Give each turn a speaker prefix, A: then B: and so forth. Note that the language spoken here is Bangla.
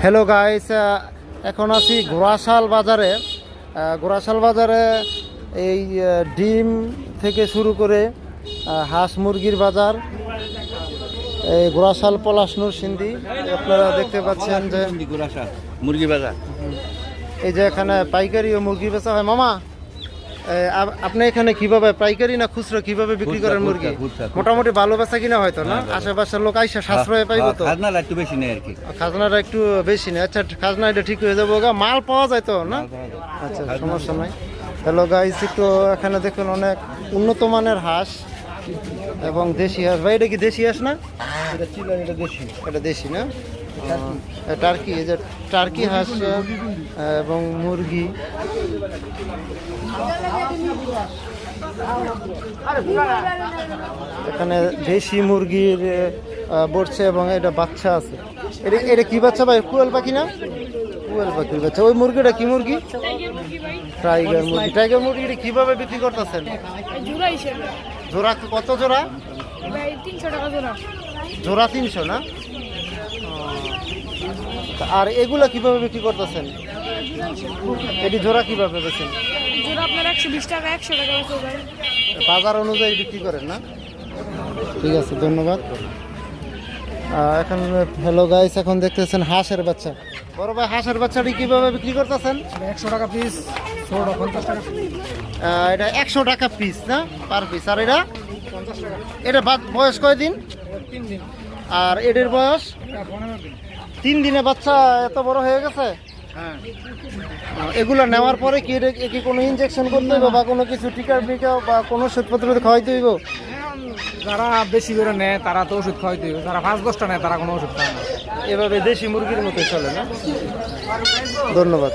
A: হ্যালো গাইস, এখন আছি ঘোড়াশাল বাজারে। ঘোড়াশাল বাজারে এই ডিম থেকে শুরু করে হাঁস মুরগির বাজার। এই ঘোড়াশাল পলাশনুর সিন্ধি আপনারা দেখতে পাচ্ছেন যে
B: ঘোড়াশাল মুরগি বাজার।
A: এই যে এখানে পাইকারি ও মুরগি বেচা হয়। মামা, আপনি এখানে কিভাবে পাইকারি না খুচরো কিভাবে বিক্রি করেন মুরগি? মোটামুটি ভালো বেচা কিনা হয়তো না? আশেপাশের লোক আইসা সাশ্রয় পাইবো তো?
B: খাজনাটা একটু বেশি নেই আর কি।
A: খাজনাটা একটু বেশি নেই। আচ্ছা, খাজনা এটা ঠিক হয়ে যাবো গা, মাল পাওয়া যায় তো না? আচ্ছা, সমস্যা নাই। হ্যালো গাইস, একটু এখানে দেখুন অনেক উন্নত মানের হাঁস এবং দেশি হাঁস। ভাই, এটা কি দেশি হাঁস না?
B: এটা চিলার, এটা দেশি।
A: এটা দেশি না? টার্কি, এই যে টার্কি হাঁস এবং মুরগি। এখানে দেশি মুরগির বসছে এবং এটা বাচ্চা আছে। এটা কি বাচ্চা ভাই? কোয়েল পাখি না? কোয়েল পাখির বাচ্চা। ওই মুরগিটা কি মুরগি? টাইগার মুরগি। টাইগার মুরগি এটা কিভাবে বিক্রি করতেছেন? জোড়া কত জোড়া?
C: 300 টাকা জোড়া।
A: জোড়া 300 না? আর এগুলা কিভাবে বিক্রি করতেছেন? এটি জোড়া কিভাবে বেচেন?
C: জোড়া আপনার 120 টাকা, 100 টাকা আছে ভাই।
A: বাজার অনুযায়ী বিক্রি করেন না? ঠিক আছে, ধন্যবাদ। এখন হ্যালো গাইস, এখন দেখতেছেন হাঁসের বাচ্চা। বড় ভাই, হাঁসের বাচ্চাটি কিভাবে বিক্রি করতেছেন?
B: 100 টাকা পিস, 50 টাকা।
A: এটা 100 টাকা পিস না, পার পিস। আর এটা 50 টাকা। এটা বয়স কয়দিন?
B: 3 দিন।
A: আর এটার বয়স
B: 15 দিন।
A: 3 দিনে বাচ্চা এত বড় হয়ে গেছে?
B: হ্যাঁ।
A: এগুলো নেওয়ার পরে কি কি কোনো ইনজেকশন করতে হইব বা কোনো কিছু টিকা বিকা বা কোনো ওষুধপত্র খাওয়াইতে হইব?
B: যারা বেশি করে নেয় তারা তো ওষুধ খাওয়াইতে হবে, যারা 5-10টা নেয় তারা কোনো ওষুধ খায় না।
A: এভাবে দেশি মুরগির মতো চলে না? ধন্যবাদ।